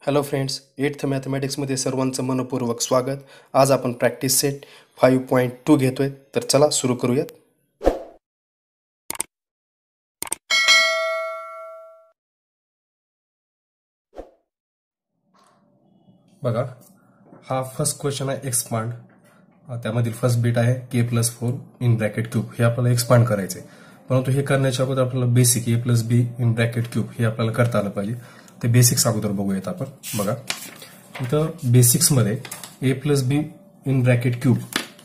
Hello friends, 8th मॅथमॅटिक्समध्ये सर्वांचं मनपूर्वक स्वागत. आज आपण प्रॅक्टिस सेट 5.2 घेतोय. तर चला सुरू करूयात. बघा, हा फर्स्ट क्वेश्चन आहे एक्सपांड. त्यामधील फर्स्ट बीट आहे k+4 इन ब्रॅकेट क्यूब. हे आपल्याला एक्सपांड करायचंय, परंतु हे करण्याच्या अगोदर आपल्याला basic a+b in bracket cube हे आपल्याला करता आलं पाहिजे. ते बेसिक्स अगोदर बघूयात आपण. बघा, इथं बेसिक्समध्ये a+b in bracket cube,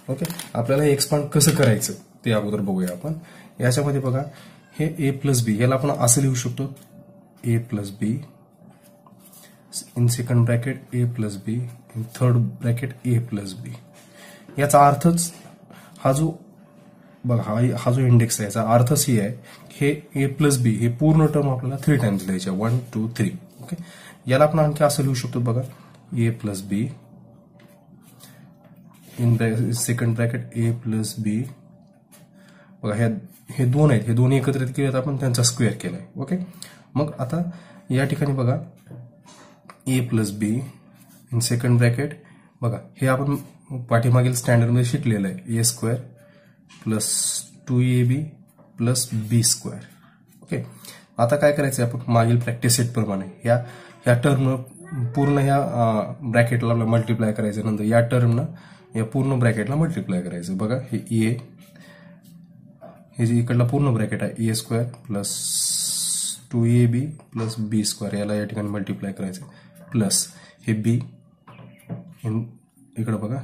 okay, आपल्याला हे एक्सपांड कसं करायचं ते अगोदर बघूया आपण. याच्यामध्ये बघा, हे a+b याला आपण असं लिहू शकतो, a+b in second bracket a+b in third bracket a+b. याचा अर्थच हा जो बघा हा जो इंडेक्स आहे याचा अर्थच ही आहे, हे a+b हे पूर्ण टर्म आपल्याला 3 टाइम्स लिहायचे, 1 2 3. ओके, याला आपण आणखी असं लिहू शकतो, बघा, a+b in second bracket a+b. बघा, हे दोन आहेत, हे दोन एकत्रित केलेत आपण, त्यांचा स्क्वेअर केलाय. ओके, मग आता या ठिकाणी बघा, a+b इन सेकंड ब्रॅकेट, बघा हे आपण पाठीमागील स्टँडर्डमध्ये शिकलेलं आहे, a² plus 2ab plus b². Okay, आता काय करायचं आपण मागील प्रॅक्टिस सेट प्रमाणे ह्या टर्म पूर्ण ह्या ब्रॅकेटला मल्टिप्लाय करायचं, नंतर या टर्मनं या पूर्ण ब्रॅकेटला मल्टिप्लाय करायचं. बघा, हे जे इकडला पूर्ण ब्रॅकेट आहे a² plus 2ab plus b² याला या ठिकाणी मल्टिप्लाय करायचं, प्लस हे b इकडे बघा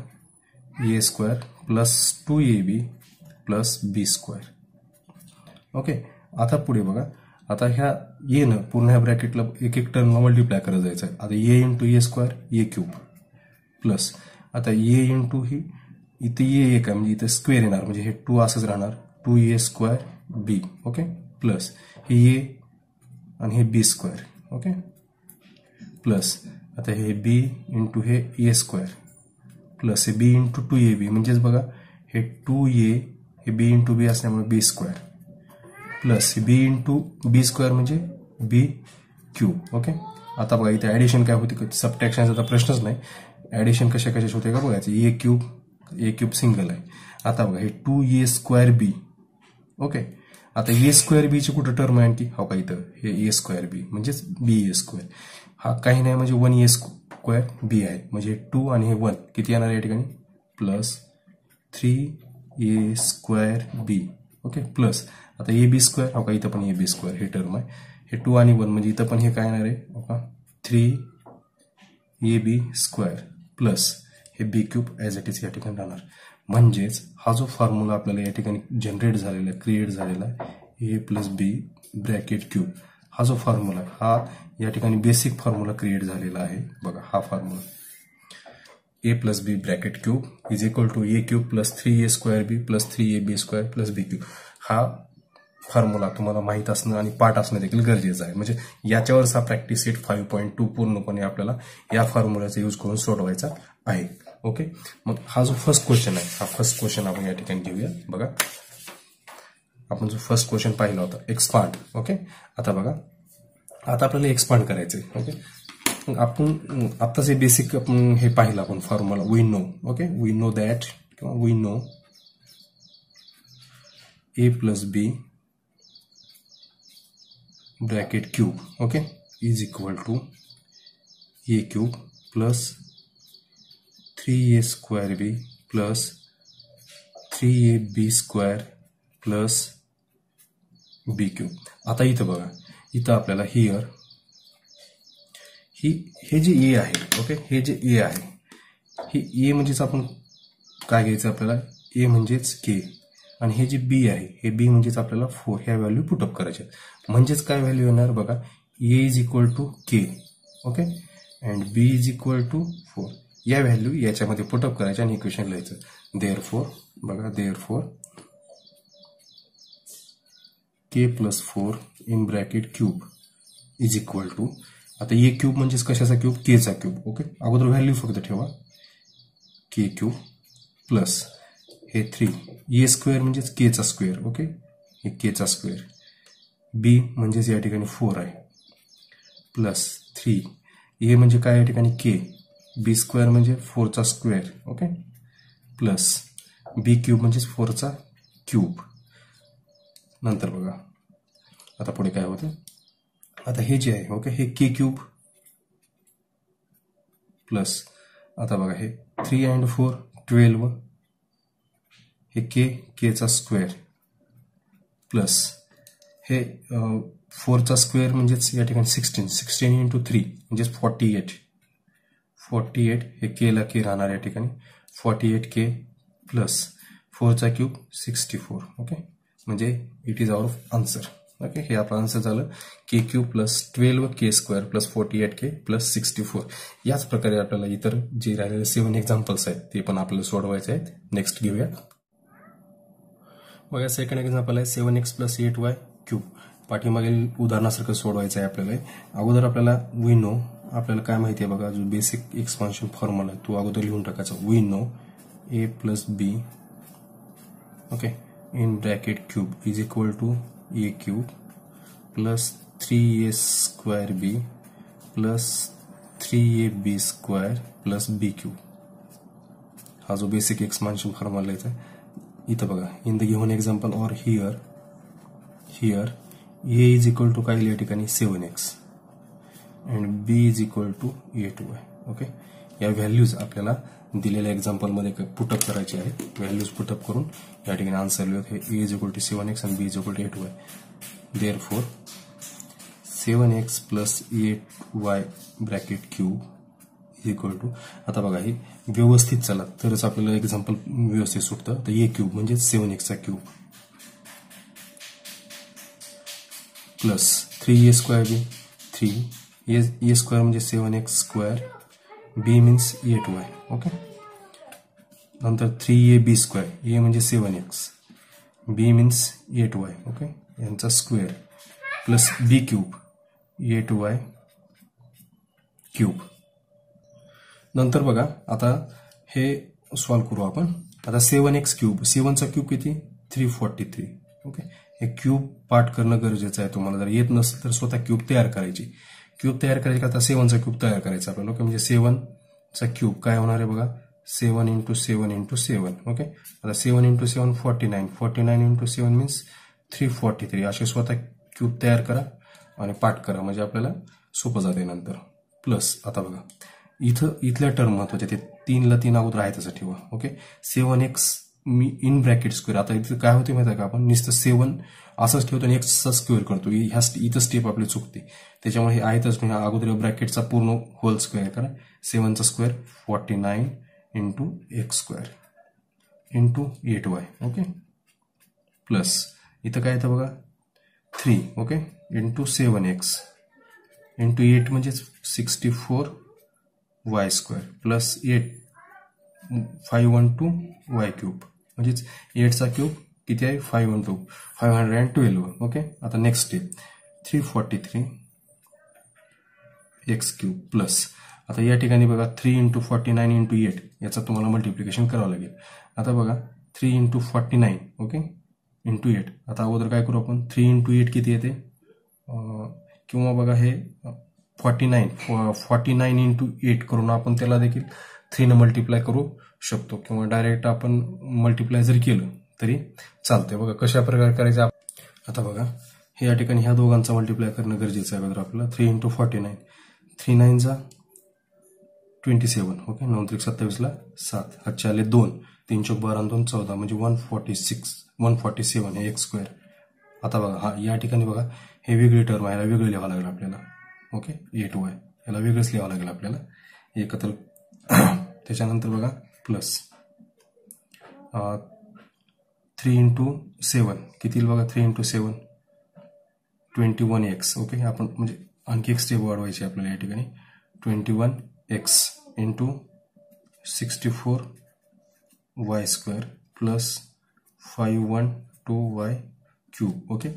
a² plus 2ab plus b². Okay, आता पुढे बघा, आता ह्या येनं पूर्ण ह्या ब्रॅकेटला एक एक टर्मला मल्टिप्लाय करत जायचं आहे. आता a into a² a³ plus आता a इंटू ही इथे a एक आहे म्हणजे इथे स्क्वेअर येणार, म्हणजे हे 2 असंच राहणार, 2a² b. ओके, प्लस हे a आणि हे b². ओके, प्लस आता हे b इंटू हे a² प्लस हे b इंटू 2ab, म्हणजेच बघा हे 2a हे b इंटू b असल्यामुळे b² प्लस हे b इंटू b² म्हणजे b³. ओके, आता बघा इथे ऍडिशन काय होते, सबट्रॅक्शनचा प्रश्नच नाही, ऍडिशन कशा कशाच होते का बघायचं. a³ सिंगल आहे. आता बघा हे 2a²b. ओके, आता a²b ची कुठं टर्म आहे आणखी, हो का इथं हे a²b म्हणजेच ba². हा काही नाही म्हणजे 1a² आहे, म्हणजे 2 आणि हे 1 किती येणार या ठिकाणी, प्लस 3a²b. ओके, प्लस आता ab² हो का इथं पण ab² हे टर्म आहे, हे 2 आणि 1 म्हणजे इथं पण हे काय येणार आहे, हो का 3ab² प्लस हे b³ ऍज इट इज या ठिकाणी राहणार. म्हणजेच हा जो फॉर्म्युला आपल्याला या ठिकाणी जनरेट झालेला आहे, क्रिएट झालेला आहे, a+b ब्रॅकेट क्यूब, हा जो फॉर्म्युला हा या ठिकाणी बेसिक फॉर्म्युला क्रिएट झालेला आहे. बघा, हा formula a+b bracket cube is equal to a³ plus 3a²b plus 3ab² plus b³. हा फॉर्म्युला तुम्हाला माहित असणं आणि पाठ असणं देखील गरजेचं आहे. म्हणजे याच्यावरच हा प्रॅक्टिस सेट 5.2 पूर्णपणे आपल्याला या फॉर्म्युलाचा यूज करून सोडवायचा आहे. ओके, मग हा जो फर्स्ट क्वेश्चन आहे, हा फर्स्ट क्वेश्चन आपण या ठिकाणी घेऊया. बघा, आपण जो फर्स्ट क्वेश्चन पाहिला होता एक्सपांड. ओके, आता बघा, आता आपल्याला एक्सपांड करायचंय. ओके, आपण आत्ताच हे बेसिक आपण हे पाहिलं आपण formula, we know. Okay, we know that किंवा we know a+b bracket cube, okay, is equal to a³ plus 3a² b plus 3ab² plus b³. आता इथं बघा, इथं आपल्याला हिअर हे जे a आहे, ओके, हे जे a आहे, हे a म्हणजेच आपण काय घ्यायचं, आपल्याला a म्हणजेच k, आणि हे जे b आहे हे b म्हणजेच आपल्याला 4 ह्या व्हॅल्यू पुटअप करायच्या. म्हणजेच काय व्हॅल्यू येणार बघा, a is equal to k, okay, and b is equal to 4. या व्हॅल्यू याच्यामध्ये पुटअप करायच्या आणि इक्वेशन लिहायचं. देअरफॉर बघा, therefore k+4 in bracket cube is equal to, आता a³ म्हणजेच कशाचा क्यूब, k चा क्यूब. ओके, अगोदर व्हॅल्यू फक्त ठेवा, k³ प्लस हे 3 a² म्हणजेच k चा स्क्वेअर. ओके, हे k चा स्क्वेअर, b म्हणजेच या ठिकाणी 4 आहे, प्लस 3 ए म्हणजे काय या ठिकाणी के, बी स्क्वेअर म्हणजे 4चा square, okay, plus b cube म्हणजे 4चा क्यूब. नंतर बघा आता पुढे काय होतं, आता हे जे आहे ओके, हे के क्यूब प्लस आता बघा हे 3 and 4 12, हे केचा स्क्वेअर प्लस हे 4चा स्क्वेअर म्हणजेच या ठिकाणी 16 into 3 म्हणजेच 48 हे केला के राहणार या ठिकाणी 48 के प्लस 4चा क्यूब 64, ओके, म्हणजे it is our answer. Okay, हे आपलं आन्सर झालं k cube plus 12 k square plus 48 k plus 64. याच प्रकारे आपल्याला इतर जे राहिलेले 7 एक्झाम्पल्स आहेत ते पण आपल्याला सोडवायचे आहेत. नेक्स्ट घेऊया बघा. सेकंड एक्झाम्पल आहे 7x प्लस 8y क्यूब. पाठीमागील उदाहरणासारखं सोडवायचं आहे आपल्याला. अगोदर आपल्याला वी नो, आपल्याला काय माहिती आहे बघा, जो बेसिक एक्सपान्शन फॉर्म्युला तो अगोदर लिहून टाकायचा. We know a plus b, okay, in bracket cube is equal to a cube plus 3a square b plus 3ab square plus b cube. हा जो बेसिक एक्सपान्शन फॉर्म्युला लिहायचा आहे. इथं बघा, in the given example or here a is equal to काय या ठिकाणी 7x and b is equal to 8y. Okay, या व्हॅल्यूज आपल्याला दिलेल्या एक्झाम्पलमध्ये पुटअप करायचे आहेत. व्हॅल्यूज पुटअप करून या ठिकाणी आन्सर लिहून हे ए इज इक्वल टू 7x आणि B is equal to 8y. Therefore 7x plus 8y bracket cube is equal to, आता बघा हे व्यवस्थित चला तरच आपल्याला एक्झाम्पल व्यवस्थित सुटतं. तर ए क्यूब म्हणजे 7x चा क्यूब प्लस 3a स्क्वायर बी, 3 ए स्क्वायर म्हणजे 7x स्क्वायर, बी मीन्स 8y. ओके, नंतर 3ab स्क्वायर, ए म्हणजे 7x, बी मीन्स 8y. ओके, यांचा square plus b cube 8y cube. नंतर बघा आता हे सॉल्व करू आपण. आता 7x क्यूब, 7चा क्यूब किती 343. ओके, हे क्यूब पार्ट करणं गरजेचं आहे. तुम्हाला जर येत नसेल तर स्वतः क्यूब तयार करायची. क्यूब तयार करायची का, आता 7चा क्यूब तयार करायचा आपल्याला. ओके, म्हणजे 7चा क्यूब काय होणार आहे बघा, 7 into 7 into 7. ओके, आता 7 into 7 49 into 7 मीन्स 343. असे स्वतः क्यूब तयार करा आणि पार्ट करा म्हणजे आपल्याला सोपं जाते नंतर. प्लस आता बघा इथल्या टर्म महत्वाचे, ते 3ला 3 अगोदर आहे तसं ठेवा. Okay, 7x me in bracket square. आता इथं काय होते माहिती आहे का, आपण नुसतं 7 असंच ठेवतो आणि एक्सचा स्क्वेअर करतो. इथं स्टेप आपली चुकते. त्याच्यामुळे हे आहेतच नाही, अगोदर ब्रॅकेटचा पूर्ण होल स्क्वेअर करा. 7चा square 49 into x square into 8y. Okay, plus इथं काय येतं बघा 3, ओके, इंटू 7x इंटू 8 म्हणजे 64y square plus 8 512y cube म्हणजेच 8चा क्यूब किती आहे 512. ओके, आता next step 343x cube plus आता या ठिकाणी बघा 3 into 49 into 8 याचा तुम्हाला मल्टिप्लिकेशन करावं लागेल. आता बघा 3 into 49 ओके इंटू 8. आता अगोदर काय करू आपण 3 into 8 किती येते, किंवा बघा हे 49 into 8 करून आपण त्याला देखील 3 ने मल्टिप्लाय करू शकतो किंवा डायरेक्ट आपण मल्टिप्लाय जर केलं तरी चालतंय. बघा कशा प्रकारे करायचं. आता बघा हे या ठिकाणी ह्या दोघांचा मल्टिप्लाय करणं गरजेचं आहे. अगोदर आपल्याला 3 into 49, 3 9 जा 27. ओके, 9 3 27 ला 7, हातचे आले 2, 3 चौक 12 2 14 म्हणजे 147 हे एक्स स्क्वेअर. आता बघा हा या ठिकाणी बघा हे वेगळी टर्म आहे, याला वेगळं लिहावं लागेल आपल्याला. ओके, 8y याला वेगळंच लिहावं लागेल आपल्याला एकत्र. त्याच्यानंतर बघा प्लस 3 into 7 किती बघा 3 into 7 21x. ओके, आपण म्हणजे आणखी एक स्टेप वाढवायची आपल्याला या ठिकाणी 21x into 64y square plus 512y cube. Okay,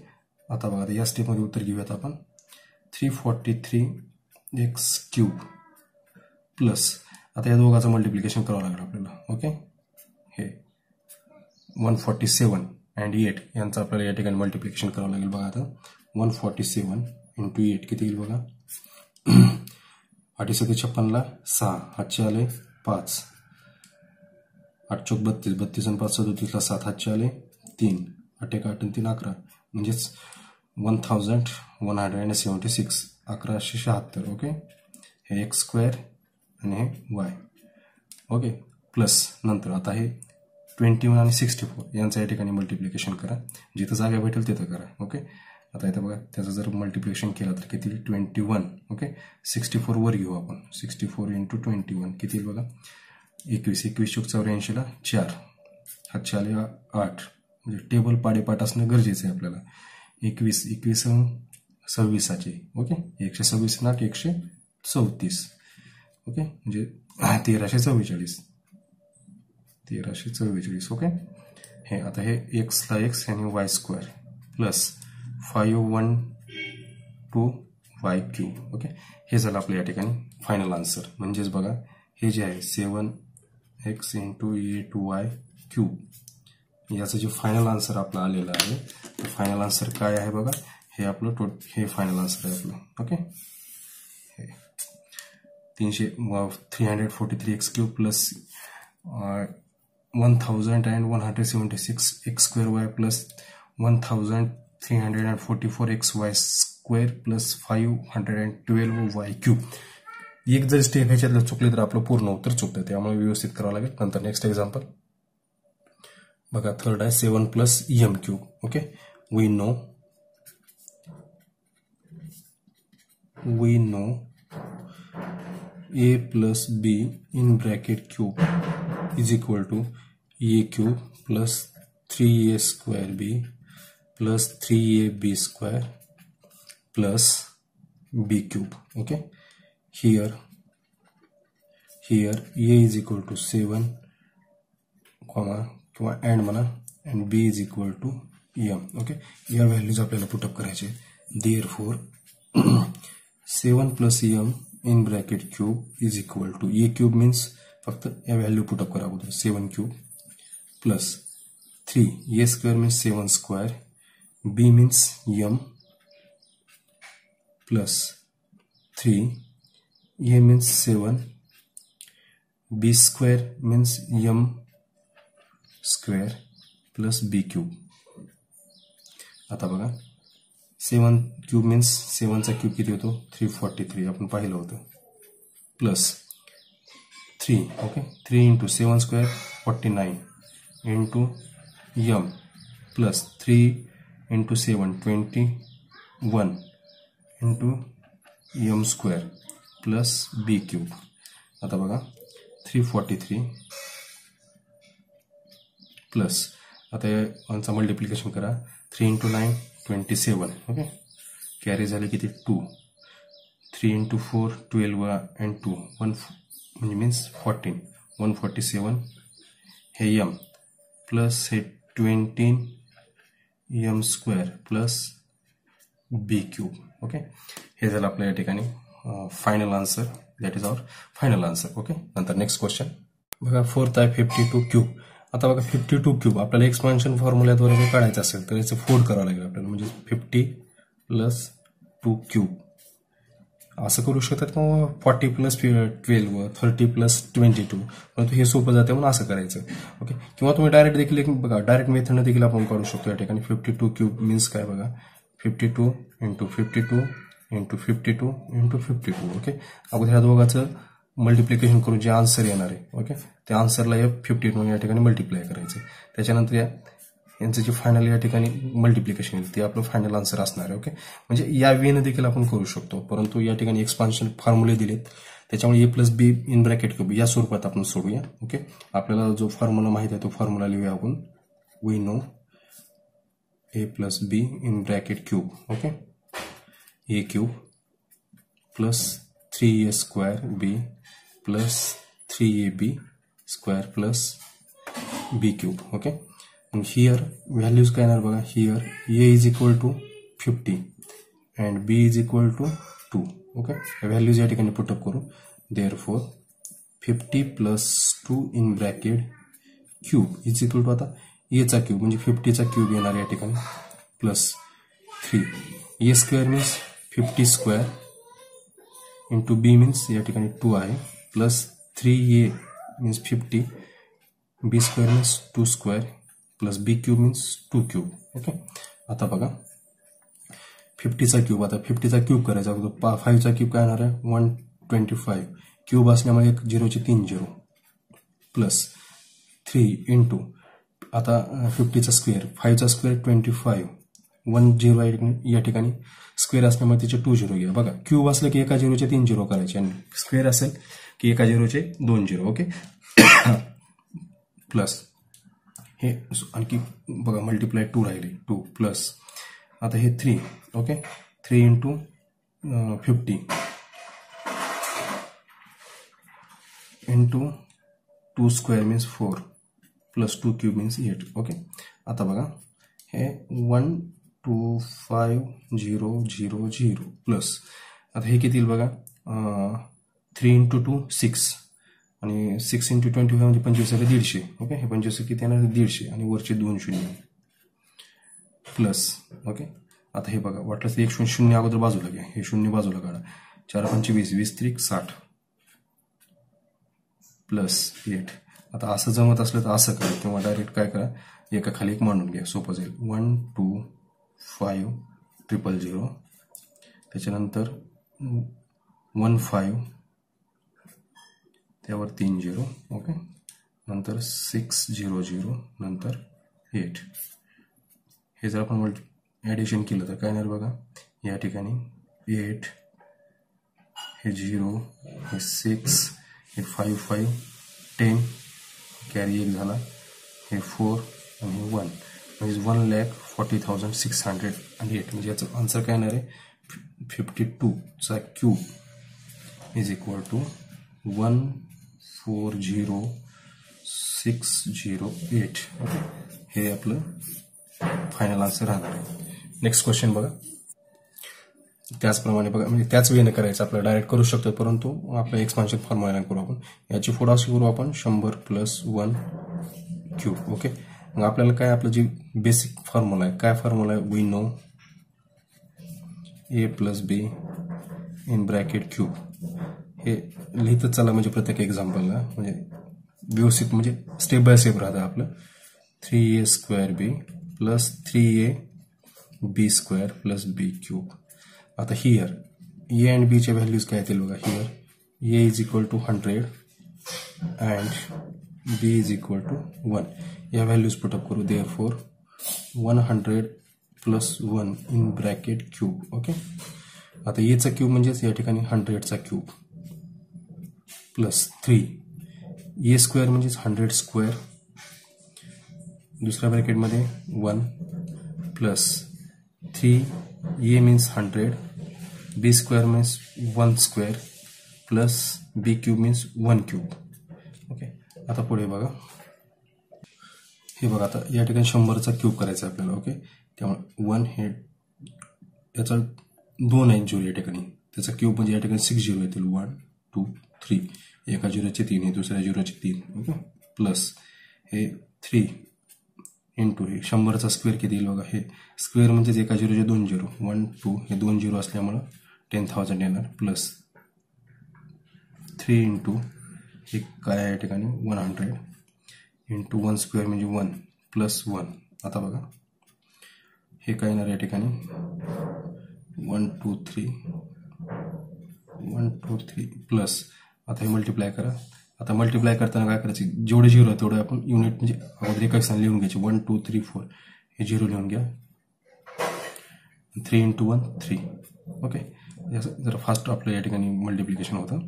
आता बघा या स्टेपमध्ये उत्तर घेऊयात आपण 343x क्यूब प्लस आता या दोघांचं मल्टिप्लिकेशन करावं लागेल आपल्याला. ओके, हे 147 and 8 यांचं आपल्याला या ठिकाणी मल्टिप्लिकेशन करावं लागेल. बघा आता 147 into 8 किती येईल बघा 8 × 56 ला 6, हातचे आले 5, 8 चौक 32, 32 आणि 5 37 ला 7, हातचे आले 3, 8 1 8 आणि 3 11, म्हणजेच 1176, 1176. ओके, हे x स्क्वेअर आणि हे y. ओके, प्लस नंतर आता हे 21 आणि 64 यांचं या ठिकाणी मल्टिप्लिकेशन करा, जिथं जागा भेटेल तिथं करा. ओके, आता इथं बघा त्याचं जर मल्टिप्लिकेशन केलं तर किती 21. ओके, 64 वर घेऊ आपण, 64 × 21 किती बघा 21, 21 चौक 84 ला 4, हातचे आले 8, म्हणजे टेबल पाडेपाठ असणं गरजेचं आहे आपल्याला. 21 21 26. ओके, 126 8 134. ओके, म्हणजे 1344. ओके, हे आता हे x ला x आणि y square plus 512y3. Okay, हे झालं आपलं या ठिकाणी फायनल आन्सर. म्हणजेच बघा हे जे आहे 7x × 8y3 याचं जे फायनल आन्सर आपलं आलेलं आहे, फायनल आन्सर काय आहे बघा, हे आपलं हे फायनल आन्सर आहे आपलं. Okay, 343x³ plus 1176 x² plus 1344 xy² plus 512y3. एक जर स्टेप ह्याच्यातलं चुकले तर आपलं पूर्ण उत्तर चुकतं, त्यामुळे व्यवस्थित करावं लागेल. नंतर नेक्स्ट एक्झाम्पल बघा, थर्ड आहे 7 + m³. Okay, we know a + b in bracket cube is equal to a³ plus 3a² plus 3ab² plus b³. Okay, here a is equal to 7, किंवा and म्हणा, and b is equal to m. Okay, या values आपल्याला put up करायचे. Therefore 7 + m in bracket cube is equal to a³ means फक्त या value put up करा अगोदर, 7³ plus 3 a² means 7², b means m plus 3 a means 7, b² means m² plus b³. आता बघा 7³ means 7चा cube किती होतो 343 आपण पाहिलं होतं, plus 3. Okay, 3 × 7² 49 into m plus 3 × 7 21 into m² plus b³. आता बघा 343 प्लस आता यांचा मल्टिप्लिकेशन करा, 3 × 9 27. ओके, कॅरी झाले किती 2, 3 × 4 12 and 2 1 म्हणजे मीन्स 14, 147 हे m प्लस हे 20 m² प्लस b³. ओके, हे झालं आपल्या या ठिकाणी final answer, that is our final answer. Okay, नंतर नेक्स्ट क्वेश्चन बघा, 4th आहे 52³ आता बघा 52³ आपल्याला एक्सपान्शन फॉर्म्युल्याद्वारे जर काढायचं असेल तर याचं फोल्ड करावं लागेल आपल्याला, म्हणजे 50 + 2³ असं करू शकतात, किंवा 40 + 12 30 + 22, परंतु हे सोपं जाते म्हणून असं करायचं. ओके, किंवा तुम्ही डायरेक्ट देखील बघा डायरेक्ट मेथडने देखील आपण काढू शकतो. या ठिकाणी 52³ मीन्स काय बघा, 52 × 52 × 52 × 52. ओके, अगोदर ह्या दोघांचं मल्टिप्लिकेशन करून जे आन्सर येणार आहे, ओके, त्या आन्सरला या 52 या ठिकाणी मल्टिप्लाय करायचं. त्याच्यानंतर यांचं जे फायनल या ठिकाणी मल्टिप्लिकेशन येईल ते आपलं फायनल आन्सर असणार आहे. ओके, म्हणजे या वेने देखील आपण करू शकतो, परंतु या ठिकाणी एक्सपान्शन फॉर्म्युले दिलेत त्याच्यामुळे a + b in bracket cube या स्वरूपात आपण सोडूया. ओके, आपल्याला जो फॉर्म्युला माहिती आहे तो फॉर्म्युला लिहूया आपण. We know a + b in bracket cube. Okay, a³ plus 3a² b plus 3ab² plus b³. Okay, and here values काय येणार बघा, here a is equal to 50 and b is equal to 2. Okay, values या ठिकाणी put up करू. Therefore 50 plus 2 in bracket cube is equal to आता a चा cube म्हणजे 50 चा क्यूब येणार या ठिकाणी प्लस 3 a² means 50² इंटू बी मीन्स या ठिकाणी 2 आहे प्लस 3a मीन्स 50 बी square means 2 square plus b cube means 2 cube. Okay. आता बघा 50चा क्यूब, आता 50चा क्यूब करायचा, 5चा क्यूब काय येणार आहे 125 क्यूब असल्यामुळे एक 0चे 3 0 प्लस 3 इंटू आता 50चा स्क्वेअर 5चा स्क्वेअर 25 1 0 या ठिकाणी स्क्वेअर असल्यामुळे तिचे 2 0 घ्या. बघा क्यूब असलं की एका 0चे 3 0 करायचे आणि स्क्वेअर असेल की एका 0चे 2 0. ओके. प्लस हे आणखी बघा मल्टिप्लाय 2 राहिले 2 प्लस आता हे 3. Okay. 3 into 50 into 2 square means 4 plus 2 cube means 8. Okay. आता बघा हे 125,000 प्लस आता हे किती येईल बघा 3 इंटू 2 6 आणि 6 इंटू 25 म्हणजे 25 150. ओके. हे 25 किती येणार 150 आणि वरचे 2 शून्य प्लस. ओके. आता हे बघा वाटलं तर एक शून्य अगोदर बाजूला घ्या, हे शून्य बाजूला काढा. 4 5 20 20 3 60 प्लस 8. आता असं जमत असलं तर असं करा किंवा डायरेक्ट काय करा एका खाली एक मांडून घ्या, सोपं जाईल. 1 2 5 000 त्याच्यानंतर 1 5 त्यावर 3 0. ओके. नंतर 6 0 0 नंतर 8. हे जर आपण ॲडिशन केलं तर काय नाही बघा या ठिकाणी 8 हे 0 हे 6 हे 5 5 10 कॅरी 1 झाला हे 4 आणि हे 1 म्हणजे 1,40,608 म्हणजे याचं आन्सर काय येणार आहे 52चा cube is equal to 140,608. Okay. हे आपलं फायनल आन्सर राहणार आहे. नेक्स्ट क्वेश्चन बघा. त्याचप्रमाणे बघा म्हणजे त्याच वेने करायचं आपल्याला डायरेक्ट करू शकतो परंतु आपलं एक्सपान्शन फॉर्म्युला करू आपण. याची पुढे अशी करू आपण 100 प्लस 1 क्यूब. ओके. मग आपल्याला काय आपलं जी बेसिक फॉर्म्युला आहे काय फॉर्म्युला आहे we know a plus B in bracket cube. हे लिहितच चला म्हणजे प्रत्येक एक्झाम्पलला म्हणजे व्यवस्थित म्हणजे स्टेप बाय स्टेप राहतं आपलं. 3a square b plus 3a b square plus b cube. आता हियर ए अँड बीच्या व्हॅल्यूज काय येतील बघा. Here a is equal to 100 and b is equal to 1. या व्हॅल्यूज पुटअप करू. Therefore 100 plus 1 in bracket cube. Okay. आता एचा cube म्हणजेच या ठिकाणी 100चा क्यूब प्लस 3 ए स्क्वेअर म्हणजेच 100 स्क्वेअर दुसऱ्या ब्रॅकेटमध्ये 1 प्लस 3 ए मीन्स 100 बी square means 1 square plus b cube means 1 cube. Okay. आता पुढे बघा हे बघा आता या ठिकाणी 100चा क्यूब करायचा आपल्याला. ओके. त्यामुळे 1 हे याचा 2 आहे झिरो या ठिकाणी त्याचा क्यूब म्हणजे या ठिकाणी 6 झिरो येतील 1 2 3 एका 0चे 3 हे दुसऱ्या 0चे 3. ओके. प्लस हे 3 इंटू हे 100चा स्क्वेअर किती येईल बघा. हे स्क्वेअर म्हणजेच एका 0चे 2 0 1 2 हे 2 0 असल्यामुळं 10,000 येणार प्लस 3 इंटू हे काय आहे या ठिकाणी 100 इंटू 1 स्क्वेअर म्हणजे 1 प्लस 1. आता बघा हे काय येणार या ठिकाणी 1 2 3 प्लस आता हे मल्टिप्लाय करा. आता मल्टिप्लाय करताना काय करायचं जेवढे झिरो आहे तेवढे आपण युनिट म्हणजे अगोदर एका स्थान लिहून घ्यायचे 1 2 3 4 हे झिरो लिहून घ्या. 3 इंटू 1 3. ओके. जरा फास्ट आपलं या ठिकाणी मल्टिप्लिकेशन होतं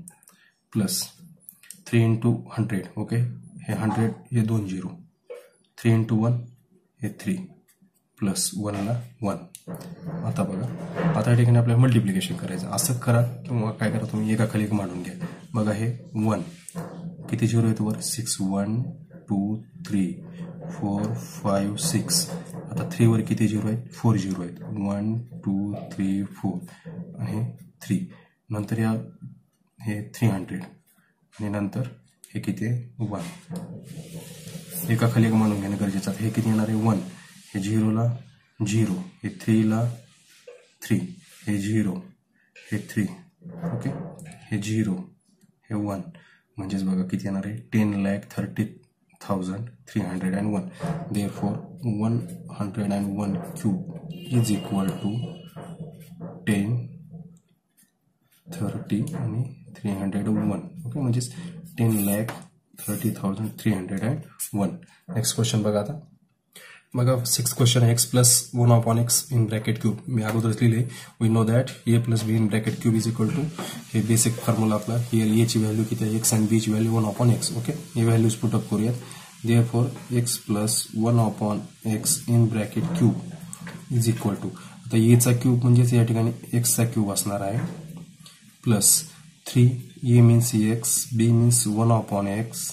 प्लस 3 इंटू 100. ओके. हे 100 हे 2 झिरो 3 इंटू 1 हे 3 प्लस 1ला 1. आता बघा आता या ठिकाणी आपल्याला मल्टिप्लिकेशन करायचं असं करा किंवा काय करा तुम्ही एका खाली एक मांडून घ्या. बघा हे 1 किती झिरो आहेत वर 6 1 2 3 4 5 6. आता 3 वर किती झिरो आहेत 4 झिरो आहेत 1 2 3 4 आणि 3 नंतर या हे 300 आणि नंतर हे किती आहे 1 एका खाली एक मांडून घेणं गरजेचं आहे. हे किती येणार आहे 1 हे 0ला 0 हे 3ला 3 हे 0 हे 3. ओके. हे 0 हे 1 म्हणजेच बघा किती येणार आहे 10,30,301. Therefore 101 cube is equal to 10, 30 आणि 301. ओके, म्हणजेच 10,30,301. नेक्स्ट क्वेश्चन बघा आता. बघा 6 क्वेश्चन आहे. x plus 1 upon X in bracket cube. मी अगोदरच लिहिले. We know that a plus B in bracket cube is equal to, हे बेसिक फॉर्म्युला आपला. हिअर a ची व्हॅल्यू किती आहे, x आणि b ची व्हॅल्यू 1 अपॉन एक्स. ओके, हे व्हॅल्यूज पुटअप करूयात. Therefore x plus 1 upon X in bracket cube is equal to, आता a चा क्यूब म्हणजेच या ठिकाणी x चा क्यूब असणार आहे, plus 3, a means x, b means 1 upon x.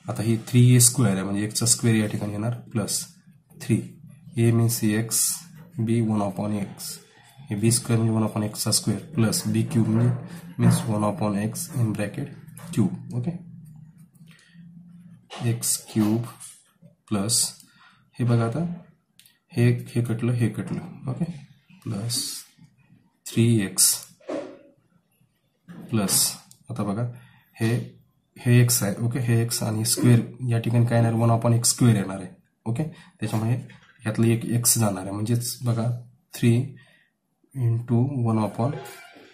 आता ही 3a स्क्वेअर आहे म्हणजे एक्सचा स्क्वेअर या ठिकाणी येणार, plus 3, a means x, b 1 upon x, हे b स्क्वेअर म्हणजे 1 अपॉन एक्सचा square, plus b cube means 1 upon X in bracket cube. Okay, x cube plus हे बघा आता हे कटलं हे कटलं. ओके, प्लस 3x प्लस आता बघा हे एक्स आहे. ओके, हे एक्स आणि स्क्वेअर या ठिकाणी काय येणार 1 अपॉन एक्स स्क्वेअर येणार आहे. ओके, त्याच्यामुळे यातलं एक एक्स जाणार आहे म्हणजेच बघा 3 इंटू 1 अपॉन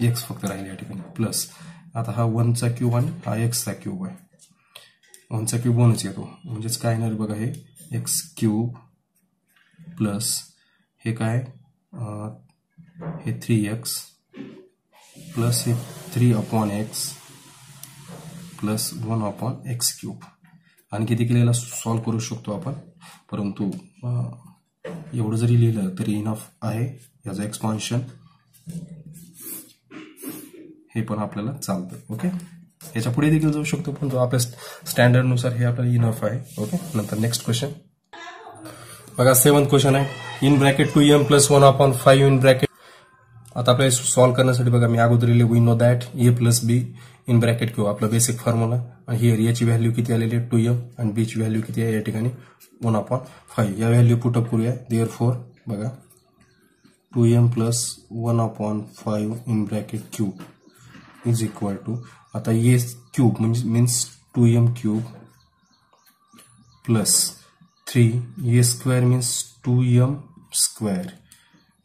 एक्स फक्त राहील या ठिकाणी, प्लस आता हा 1चा क्यूब आणि हा एक्सचा क्यूब आहे. 1चा क्यूब 1च येतो म्हणजेच काय येणार बघा हे एक्स क्यूब प्लस हे काय हे 3x प्लस हे 3 upon x plus 1 upon x cube. आणि किती केलेला सॉल्व करू शकतो आपण, परंतु एवढं जरी लिहिलं तरी इनफ आहे. याचं एक्सपान्शन हे पण आपल्याला चालतं. ओके, याच्या पुढे देखील जाऊ शकतो परंतु आपल्या स्टँडर्डनुसार हे आपल्याला इनफ आहे. ओके, नंतर नेक्स्ट क्वेश्चन बघा. 7th क्वेश्चन आहे. In bracket 2m plus 1 upon 5 in bracket. आता आपल्याला सॉल्व करण्यासाठी बघा मी अगोदर लिहिले we know that a plus B in bracket cube आपला बेसिक फॉर्म्युला. आणि हिअर याची व्हॅल्यू किती आलेली आहे 2m आणि b ची व्हॅल्यू किती आहे या ठिकाणी 1 अपॉन 5. या व्हॅल्यू पुटअप करूया. देअरफॉर बघा 2m plus 1 upon 5 in bracket cube is equal to, आता a क्यूब म्हणजे means 2m cube plus 3 a square means 2m square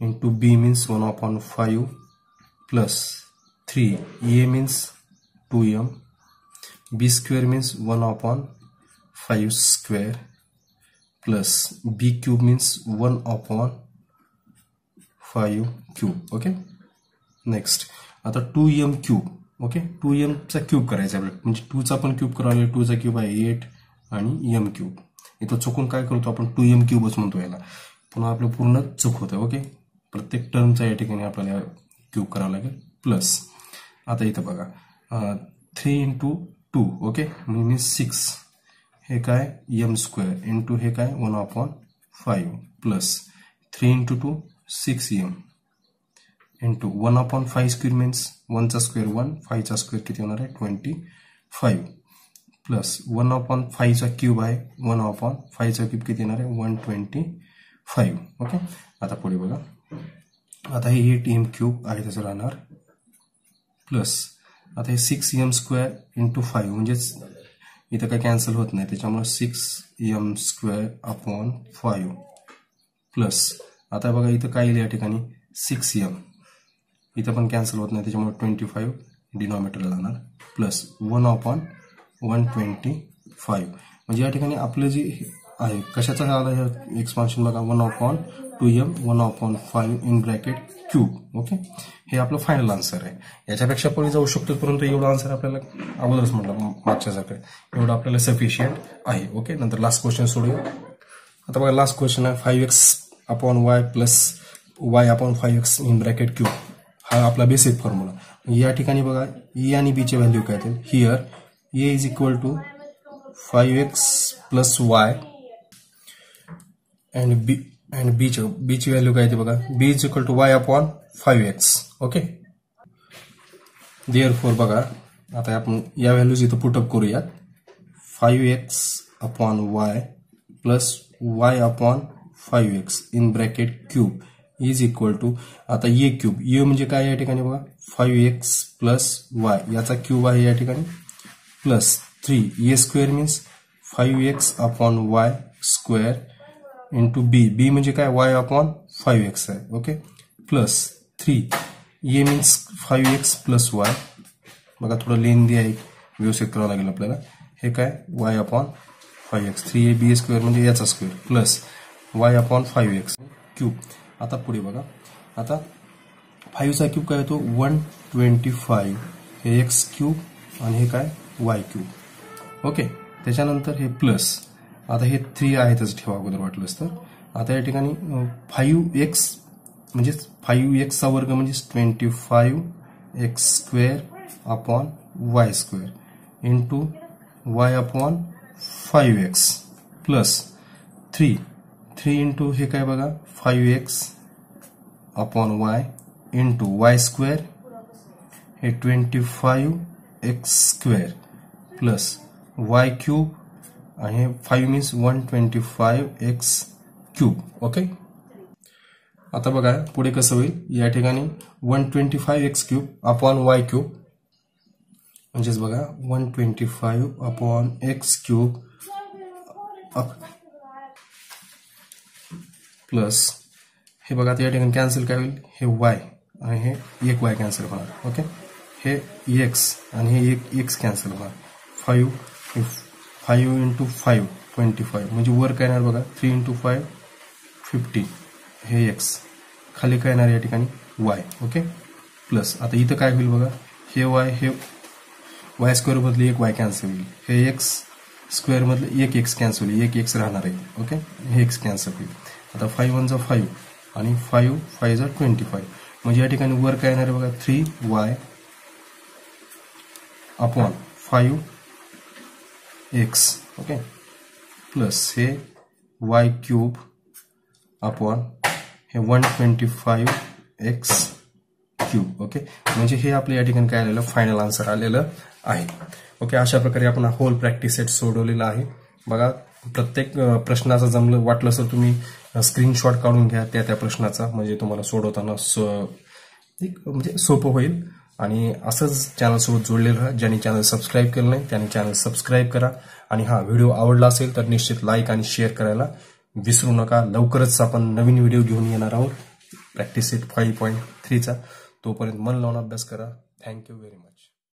into b means 1 upon 5 plus 3 a means 2m, b square means 1 upon 5 square plus b cube means 1 upon 5 cube. Okay, next आता 2m cube. Okay, 2m चा cube करायचा आहे म्हणजे 2 चा पण cube करायला 2 चा cube आहे 8 आणि m क्यूब. इथं चुकून काय करतो आपण 2m क्यूबच म्हणतो याला, पुन्हा आपलं पूर्ण चूक होतं. ओके, प्रत्येक टर्मचा या ठिकाणी आपल्याला क्यूब करावं लागेल. प्लस आता इथं बघा 3 इंटू 2. ओके, मीन्स 6 हे काय m स्क्वेअर इंटू हे काय 1 upon 5 plus 3 into 2 6m into 1 upon 5 square means 1चा स्क्वेअर 1, 5चा स्क्वेअर किती होणार आहे 25 प्लस 1 अपॉन 5चा क्यूब आहे 1 अपॉन 5चा क्यूब किती येणार आहे 125. ओके, आता पुढे बघा. आता हे 8m क्यूब आहे तसं राहणार प्लस आता हे 6m स्क्वेअर इंटू 5 म्हणजेच इथं काही कॅन्सल होत नाही त्याच्यामुळे 6m स्क्वेअर अपॉन 5 प्लस आता बघा इथं काय येईल या ठिकाणी 6m, इथं पण कॅन्सल होत नाही त्याच्यामुळे 25 डिनॉमिनेटरला जाणार प्लस 1 अपॉन 125. म्हणजे या ठिकाणी आपलं जे आहे कशाचा झाला हे एक्सपान्शन बघा 1 upon 2m 1 upon 5 in bracket cube. Okay, हे आपलं फायनल आन्सर आहे. याच्यापेक्षा पुढे जाऊ शकतो परंतु एवढं आन्सर आपल्याला अगोदरच म्हटलं मागच्यासारखं एवढं आपल्याला सफिशियंट आहे. ओके, नंतर लास्ट क्वेश्चन सोडूया. आता बघा लास्ट क्वेश्चन आहे 5x upon y plus y upon 5x in bracket cube. हा आपला बेसिक फॉर्म्युला. या ठिकाणी बघा e आणि b चे व्हॅल्यू काय येतील. Here a is equal to 5x plus y and b ची व्हॅल्यू काय येते बघा b is equal to y upon 5x. Okay, therefore बघा आता आपण या व्हॅल्यूज इथं पुटअप करूया. 5x upon y plus y upon 5x in bracket cube is equal to आता ए क्यूब, ए म्हणजे काय या ठिकाणी बघा 5x प्लस वाय याचा क्यूब आहे या ठिकाणी प्लस 3 ए square means 5x upon Y square into B, B म्हणजे काय y अपॉन 5x आहे. ओके प्लस 3 ए मीन्स 5x प्लस वाय, बघा थोडं लेंदी आहे व्यवस्थित करावं लागेल आपल्याला. हे काय y upon 5x 3ab square म्हणजे याचा square plus y upon 5x cube. आता पुढे बघा, आता 5 चा क्यूब काय होतो 125, हे x क्यूब आणि हे काय y क्यूब. ओके त्याच्यानंतर हे प्लस, आता हे 3 आहेतच ठेवा अगोदर वाटलंच तर. आता या ठिकाणी 5x म्हणजे 5x चा वर्ग म्हणजे 25x square upon y square into y upon 5x plus 3 into हे काय बघा 5x upon y into y square हे 25x square plus y cube आणि 5 मीन्स 125x क्यूब. ओके आता बघा पुढे कसं होईल, या ठिकाणी 125x cube upon y cube म्हणजेच बघा 125 अपॉन x क्यूब प्लस हे बघा आता या ठिकाणी कॅन्सल काय होईल, हे y आणि हे एक y कॅन्सल होणार. ओके हे x आणि हे एक x कॅन्सल होणार. 5 इंटू 5 25 म्हणजे वर काय येणार बघा 3 इंटू 5 50, हे x खाली काय येणार या ठिकाणी y. ओके प्लस आता इथं काय होईल बघा, हे y हे y स्क्वेअर मधले एक y कॅन्सल होईल, हे x स्क्वेअर मधले एक x कॅन्सल होईल, एक x राहणार आहे. ओके हे x कॅन्सल होईल. आता 5 1 जा 5 आणि 5 5 जा 25 म्हणजे या ठिकाणी वर काय येणार आहे बघा 3y upon 5x. Okay plus हे y क्यूब अपॉन हे 125x क्यूब. ओके म्हणजे हे आपल्या या ठिकाणी काय आलेलं फायनल आन्सर आलेलं आहे. ओके अशा प्रकारे आपण होल प्रॅक्टिस सेट सोडवलेला आहे. बघा प्रत्येक प्रश्नाचा जमलं वाटलं तर तुम्ही स्क्रीनशॉट काढून घ्या त्या प्रश्नाचा, म्हणजे तुम्हाला सोडवताना म्हणजे सोपं होईल. आणि असंच चॅनलसोबत जोडलेलं राहा. ज्यांनी चॅनल सबस्क्राईब केलं नाही त्यांनी चॅनल सबस्क्राईब करा. आणि हा व्हिडिओ आवडला असेल तर निश्चित लाईक आणि शेअर करायला विसरू नका. लवकरच आपण नवीन व्हिडिओ घेऊन येणार आहोत प्रॅक्टिस सेट 5.3चा. तोपर्यंत मन लावून अभ्यास करा. Thank you very much.